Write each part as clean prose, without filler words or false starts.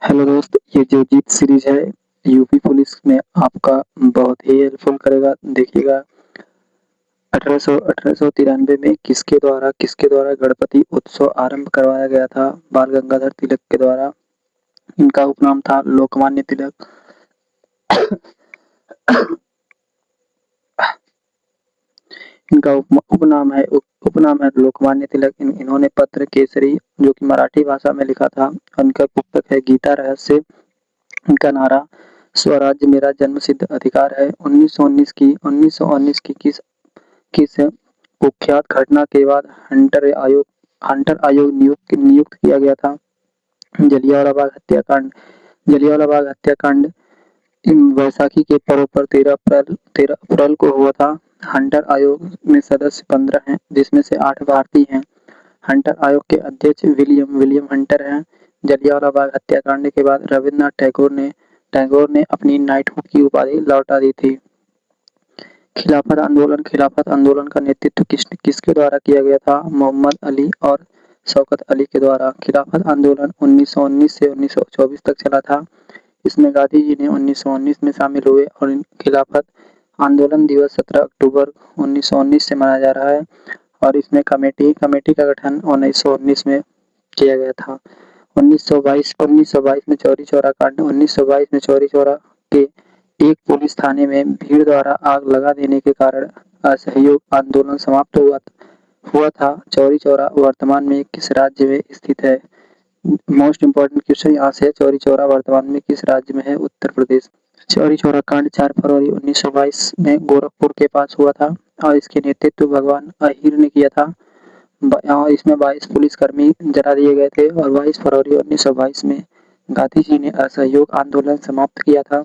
Hello दोस्त, ये जो जीत सीरीज है यूपी पुलिस में आपका बहुत ही हेल्पफुल करेगा। देखिएगा 1893 में किसके द्वारा गणपति उत्सव आरंभ करवाया गया था। बाल गंगाधर तिलक के द्वारा। इनका उपनाम था लोकमान्य तिलक। इनका उपनाम है लोकमान्य तिलक। इन्होंने पत्र केसरी जो कि मराठी भाषा में लिखा था। उनका पुस्तक है गीता रहस्य। इनका नारा स्वराज्य मेरा जन्म सिद्ध अधिकार है। 1919 की किस कुख्यात घटना के बाद हंटर आयोग नियुक्त किया गया था। जलियांवाला बाग हत्याकांड वैसाखी के पर्व पर 13 अप्रैल को हुआ था। हंटर आयोग में सदस्य 15 हैं, जिसमें से 8 भारतीय हैं। हंटर आयोग के अध्यक्ष विलियम हंटर हैं। जलियांवाला बाग हत्याकांड के बाद रविन्द्रनाथ टैगोर ने अपनी नाइटहुड की उपाधि लौटा दी थी। खिलाफत आंदोलन का नेतृत्व किसके द्वारा किया गया था। मोहम्मद अली और शौकत अली के द्वारा। खिलाफत आंदोलन 1919 से 1924 तक चला था। इसमें गांधी जी ने 1919 में शामिल हुए और खिलाफत आंदोलन दिवस 17 अक्टूबर 1919 से मनाया जा रहा है। और इसमें कमेटी का गठन 1919 में किया गया था। 1922 में चौरी चौरा कांड। 1922 में चौरी चौरा के एक पुलिस थाने में भीड़ द्वारा आग लगा देने के कारण असहयोग आंदोलन समाप्त हुआ था। चौरी चौरा वर्तमान में किस राज्य में स्थित है। मोस्ट इम्पोर्टेंट क्वेश्चन यहाँ से है, चौरी चौरा वर्तमान में किस राज्य में है। उत्तर प्रदेश। चौरी चौरा कांड 4 फरवरी 1922 में गोरखपुर के पास हुआ था और इसके नेतृत्व भगवान अहीर ने किया था। इसमें 22 पुलिसकर्मी जला दिए गए थे और 22 फरवरी 1922 में गांधी जी ने असहयोग आंदोलन समाप्त किया था।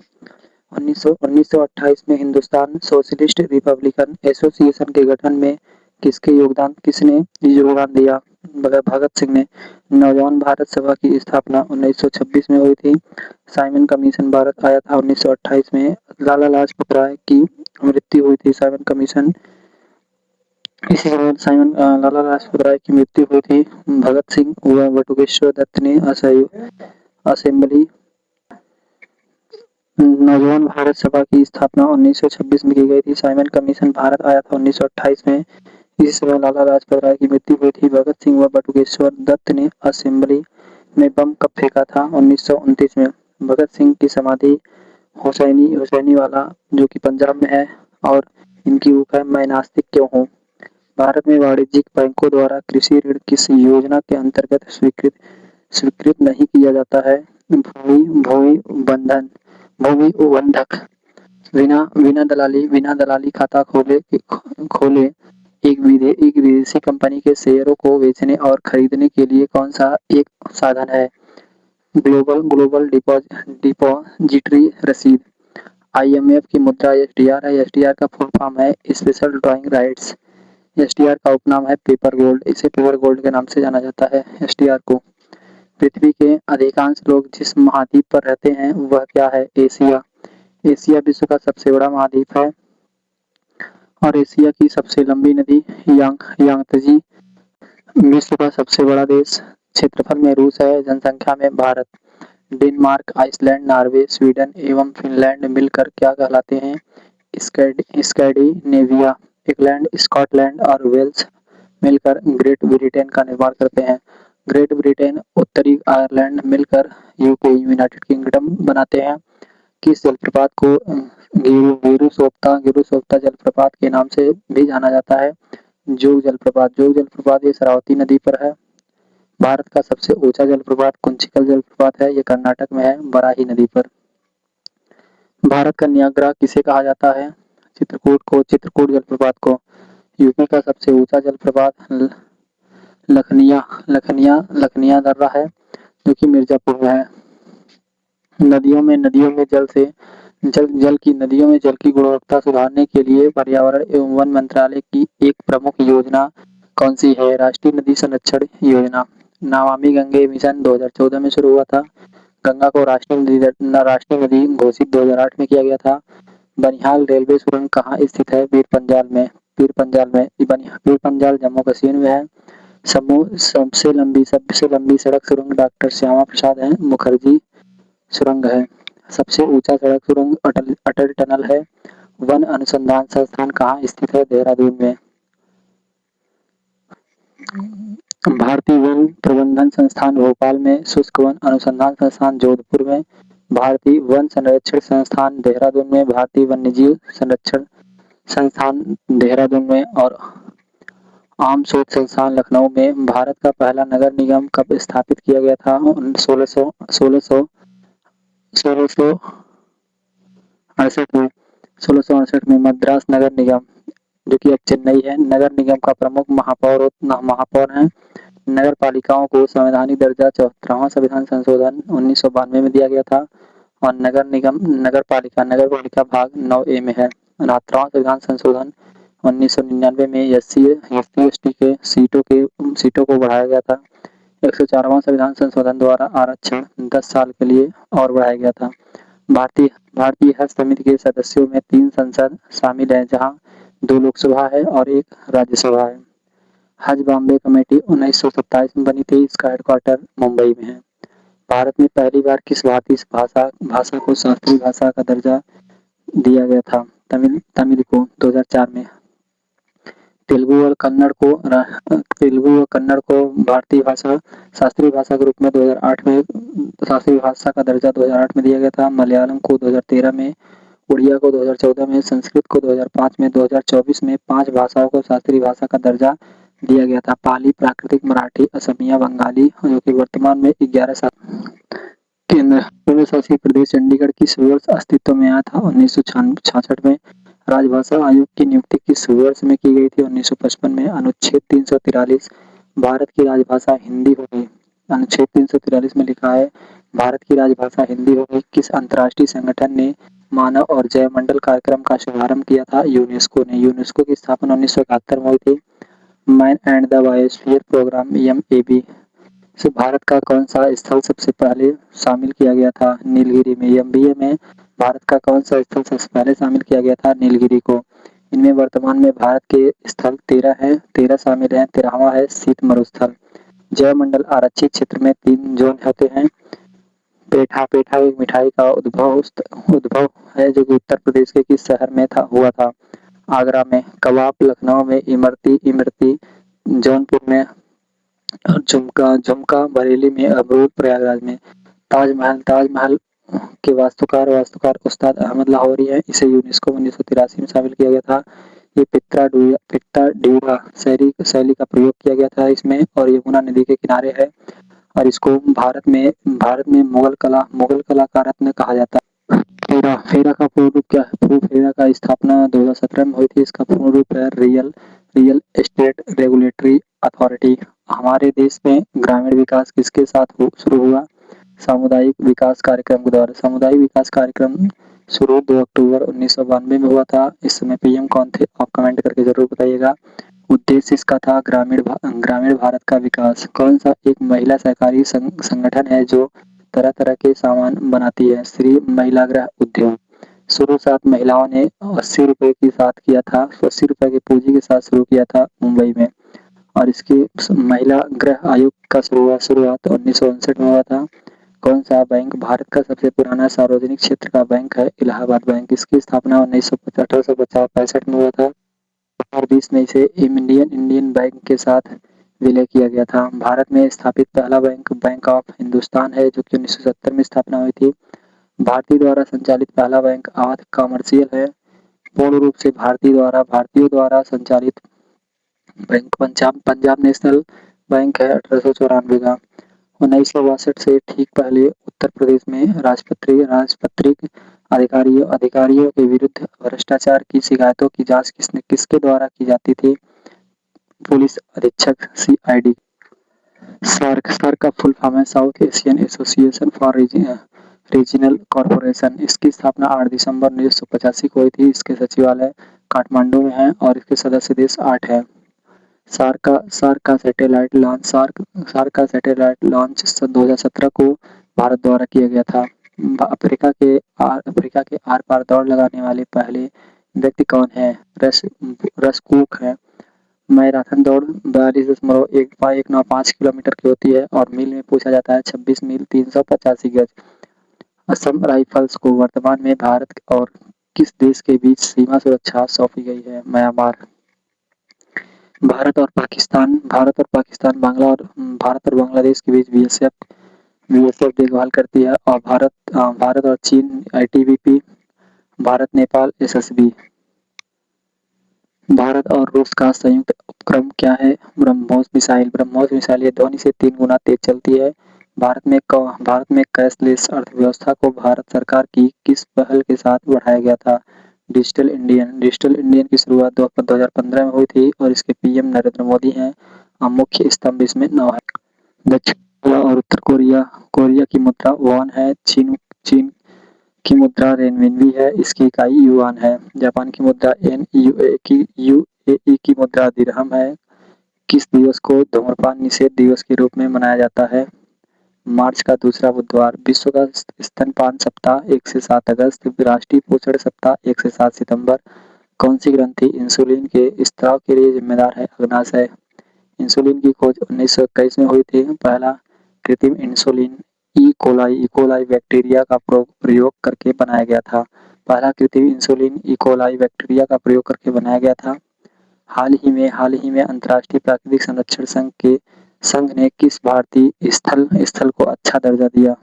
1928 में हिंदुस्तान सोशलिस्ट रिपब्लिकन एसोसिएशन के गठन में किसने योगदान दिया। भगत सिंह ने। नौजवान भारत सभा की स्थापना 1926 में हुई थी। साइमन कमीशन भारत आया था 1928 में। लाला लाजपत राय की मृत्यु हुई थी। लाला लाजपत राय की मृत्यु हुई थी। भगत सिंह व बटुकेश्वर दत्त ने असेंबली नौजवान भारत सभा की स्थापना 1926 में की गई थी। साइमन कमीशन भारत आया था 1928 में। इसी समय लाला लाजपत राय की मृत्यु हुई थी। भगत सिंह व बटुकेश्वर दत्त ने असेंबली में बम कब फेंका था। 1929 में। भगत सिंह की समाधि हुसैनी वाला जो कि पंजाब में है और इनकी बुक है मैं नास्तिक क्यों हूँ। भारत में वाणिज्यिक बैंकों द्वारा कृषि ऋण किस योजना के अंतर्गत स्वीकृत नहीं किया जाता है। भूमि बंधक। बिना दलाली खाता खोले एक विदेशी कंपनी के शेयरों को बेचने और खरीदने के लिए कौन सा एक साधन है। ग्लोबल डिपॉजिटरी रसीद। आईएमएफ की मुद्रा एसडीआर है। एसडीआर का फुल फॉर्म है स्पेशल ड्राइंग राइट्स। एसडीआर का उपनाम है पेपर गोल्ड। इसे पेपर गोल्ड के नाम से जाना जाता है एसडीआर को। पृथ्वी के अधिकांश लोग जिस महाद्वीप पर रहते हैं वह क्या है। एशिया। एशिया विश्व का सबसे बड़ा महाद्वीप है और एशिया की सबसे लंबी नदी यांगत्जे। विश्व का सबसे बड़ा देश क्षेत्रफल में रूस है। जनसंख्या में Bharat, Denmark, Iceland, Norway, Sweden एवं फिनलैंड मिलकर क्या कहलाते हैं। स्कैंडिनेविया। इंग्लैंड, स्कॉटलैंड और वेल्स मिलकर ग्रेट ब्रिटेन का निर्माण करते हैं। ग्रेट ब्रिटेन, उत्तरी आयरलैंड मिलकर यूके यूनाइटेड किंगडम बनाते हैं। किस जलप्रपात को गिरु जलप्रपात के नाम से भी जाना जाता है। जोग जलप्रपात ये शरावती नदी पर है। भारत का सबसे ऊंचा जलप्रपात कुंचिकल जलप्रपात है। ये कर्नाटक में है बराही नदी पर। भारत का नियाग्रा किसे कहा जाता है। चित्रकूट जलप्रपात को। यूपी का सबसे ऊंचा जलप्रपात लखनिया दर्रा है जो कि मिर्जापुर में है। नदियों में जल की गुणवत्ता सुधारने के लिए पर्यावरण एवं वन मंत्रालय की एक प्रमुख योजना कौन सी है। राष्ट्रीय नदी संरक्षण योजना। नमामि गंगे मिशन 2014 में शुरू हुआ था। गंगा को राष्ट्रीय नदी घोषित 2008 में किया गया था। बनिहाल रेलवे सुरंग कहाँ स्थित है। पीर पंजाल में। पीर पंजाल जम्मू कश्मीर में है। सबसे लंबी सड़क सुरंग डॉक्टर श्यामा प्रसाद मुखर्जी सुरंग है। सबसे ऊंचा सड़क सुरंग अटल टनल है। वन अनुसंधान संस्थान कहाँ स्थित है? देहरादून में। भारतीय वन प्रबंधन संस्थान भोपाल में। शुष्क वन अनुसंधान संस्थान जोधपुर में। भारतीय वन संरक्षण संस्थान देहरादून में। भारतीय वन्यजीव संरक्षण संस्थान देहरादून में। और आम शोध संस्थान लखनऊ में। भारत का पहला नगर निगम कब स्थापित किया गया था? 1668 में मद्रास नगर निगम, जो कि अब चेन्नई है। नगर निगम का प्रमुख महापौर है। नगर पालिकाओं को संवैधानिक दर्जा 74वां संविधान संशोधन 1992 में दिया गया था। और नगर पालिका भाग 9A में है। 69वां संविधान संशोधन 1999 में SC/ST के सीटों को बढ़ाया गया था। 104वां संविधान संशोधन द्वारा आरक्षण 10 साल के लिए और बढ़ाया गया था। भारतीय हज समिति के सदस्यों में 3 संसद शामिल हैं, जहां 2 लोकसभा है और 1 राज्यसभा है। हज बॉम्बे कमेटी 1927 में बनी थी। इसका हेडक्वार्टर मुंबई में है। भारत में पहली बार किस भारतीय भाषा को शास्त्रीय भाषा का दर्जा दिया गया था? तमिल को 2004 में। तेलुगु और कन्नड़ को भारतीय भाषा शास्त्रीय भाषा के रूप में 2008 में शास्त्रीय भाषा का दर्जा 2008 में दिया गया था। मलयालम को 2013 में, उड़िया को 2014 में, संस्कृत को 2005 में, 2024 में 5 भाषाओं को शास्त्रीय भाषा का दर्जा दिया गया था। पाली, प्राकृतिक, मराठी, असमिया, बंगाली, जो कि वर्तमान में 11 केंद्र शासित प्रदेश चंडीगढ़ किस वर्ष अस्तित्व में आया था? 1966 में। राजभाषा आयोग की नियुक्ति किस वर्ष में की गई थी? 1955 में। अनुच्छेद 343 भारत की राजभाषा हिंदी होगी। अनुच्छेद 343 में लिखा है भारत की राजभाषा हिंदी होगी। किस अंतर्राष्ट्रीय संगठन ने मानव और जैवमंडल कार्यक्रम का शुभारंभ किया था? यूनेस्को ने। यूनेस्को की स्थापना 1971 में हुई थी। Man and the biosphere programme MAB से भारत का कौन सा स्थल सबसे पहले शामिल किया गया था? नीलगिरी में। MBA में भारत का कौन सा स्थल सबसे पहले शामिल किया गया था? नीलगिरी को। इनमें वर्तमान में भारत के स्थल 13 हैं। 13 शामिल हैं। 13वां है शीत मरुस्थल। जैवमंडल आरक्षित क्षेत्र में 3 जोन होते हैं। पेठा एक मिठाई का उद्भव है, जो कि उत्तर प्रदेश के किस शहर में हुआ था? आगरा में। कबाब लखनऊ में। इमरती जौनपुर में। और झुमका बरेली में। अबरूद प्रयागराज में। ताजमहल के वास्तुकार उस्ताद अहमद लाहौरी है। इसे यूनेस्को 1983 में शामिल किया गया था। ये पित्रा शैली का प्रयोग किया गया था इसमें, और यमुना नदी के किनारे है। और इसको भारत में मुगल कला का रत्न कहा जाता है। फेरा का पूर्ण रूप क्या है? फेरा का स्थापना 2017 में हुई थी। इसका पूर्ण रूप है रियल एस्टेट रेगुलेटरी अथॉरिटी। हमारे देश में ग्रामीण विकास किसके साथ शुरू हुआ? सामुदायिक विकास कार्यक्रम के द्वारा। सामुदायिक विकास कार्यक्रम शुरू 2 अक्टूबर 1992 में हुआ था। इस समय PM कौन थे? आप कमेंट करके जरूर बताइएगा। उद्देश्य इसका था ग्रामीण भारत का विकास। कौन सा एक महिला सहकारी संगठन है जो तरह तरह के सामान बनाती है? श्री महिला गृह उद्योग। शुरू 7 महिलाओं ने 80 रुपए के साथ किया था। 80 रुपए की पूंजी के साथ शुरू किया था मुंबई में। और इसकी महिला गृह आयोग का शुरुआत 1959 में हुआ था। कौन सा बैंक भारत का सबसे पुराना सार्वजनिक क्षेत्र का बैंक है? इलाहाबाद बैंक। इसकी स्थापना 1865 में हुआ था। 2020 में इसे इंडियन बैंक के साथ विलय किया गया था। भारत में स्थापित पहला बैंक ऑफ हिंदुस्तान है, जो कि 1970 में स्थापना हुई थी। भारतीय द्वारा संचालित पहला बैंक अवध कमर्शियल है। पूर्ण रूप से भारतीयों द्वारा संचालित बैंक पंजाब नेशनल बैंक है 1894 का। 1962 से ठीक पहले उत्तर प्रदेश में राजपत्रित अधिकारियों के विरुद्ध भ्रष्टाचार की शिकायतों की जांच किसके द्वारा की जाती थी? पुलिस अधीक्षक CID। सार्क का फुल फॉर्म है south Asian association for regional corporation. इसकी स्थापना 8 दिसंबर 1985 को हुई थी। इसके सचिवालय काठमांडू में है और इसके सदस्य देश 8 है। सार्क का सैटेलाइट लॉन्च 2017 को भारत द्वारा किया गया था। अफ्रीका के आर पार दौड़ लगाने वाले पहले व्यक्ति कौन है? रस कुक है। मैराथन दौड़ 42.195 किलोमीटर की होती है और मील में पूछा जाता है 26 मील 385 गज। असम राइफल्स को वर्तमान में भारत और किस देश के बीच सीमा सुरक्षा सौंपी गई है? म्यांमार। भारत और बांग्लादेश के बीच बीएसएफ देखभाल करती है और भारत और चीन आईटीबीपी, भारत नेपाल एसएसबी। भारत और रूस का संयुक्त उपक्रम क्या है? ब्रह्मोस मिसाइल। ब्रह्मोस मिसाइल ये ध्वनि से 3 गुना तेज चलती है। भारत में कैशलेस अर्थव्यवस्था को भारत सरकार की किस पहल के साथ बढ़ाया गया था? डिजिटल इंडियन की शुरुआत 2015 में हुई थी और इसके पीएम नरेंद्र मोदी हैं। मुख्य स्तंभ इसमें 9 है। दक्षिण कोरिया और उत्तर कोरिया की मुद्रा वॉन है। चीन की मुद्रा रेनमिनबी है, इसकी इकाई युआन है। जापान की मुद्रा येन, यूएई की मुद्रा दिरहम है। किस दिवस को धूम्रपान निषेध दिवस के रूप में मनाया जाता है? मार्च का दूसरा बुधवार। विश्व का स्तनपान सप्ताह 1 से 7 अगस्त। राष्ट्रीय पोषण सप्ताह 1 से 7 सितंबर। कौन सी ग्रंथि इंसुलिन के स्त्राव के लिए जिम्मेदार है? अग्नाशय। इंसुलिन की खोज 1921 में हुई थी। पहला कृत्रिम इंसुलिन इकोलाई बैक्टीरिया का प्रयोग करके बनाया गया था। पहला कृत्रिम इंसुलिन इकोलाई बैक्टीरिया का प्रयोग करके बनाया गया था। हाल ही में अंतर्राष्ट्रीय प्राकृतिक संरक्षण संघ ने किस भारतीय स्थल को अच्छा दर्जा दिया?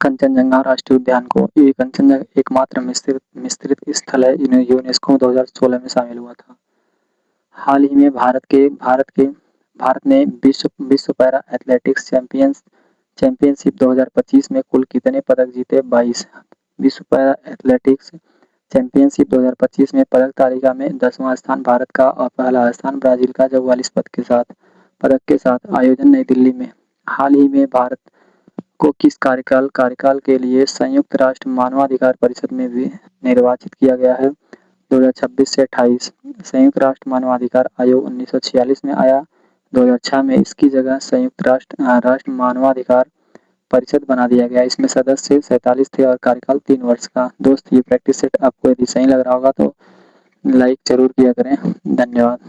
कंचनजंगा राष्ट्रीय उद्यान को। ये कंचनजंगा एकमात्र मिश्रित स्थल है, यूनेस्को में 2016 में शामिल हुआ था। हाल ही में भारत ने विश्व पैरा एथलेटिक्स चैंपियनशिप 2025 में कुल कितने पदक जीते? 22। विश्व पैरा एथलेटिक्स चैंपियनशिप 2025 में पदक तालिका में 10वां स्थान भारत का और पहला स्थान ब्राजील का 44 पदक के साथ। आयोजन नई दिल्ली में। हाल ही में भारत को किस कार्यकाल के लिए संयुक्त राष्ट्र मानवाधिकार परिषद में भी निर्वाचित किया गया है? 2026 से 28। संयुक्त राष्ट्र मानवाधिकार आयोग 1946 में आया। 2006 में इसकी जगह संयुक्त राष्ट्र मानवाधिकार परिषद बना दिया गया। इसमें सदस्य 47 थे और कार्यकाल 3 वर्ष का। दोस्त, ये प्रैक्टिस सेट आपको यदि सही लग रहा होगा तो लाइक जरूर किया करें। धन्यवाद।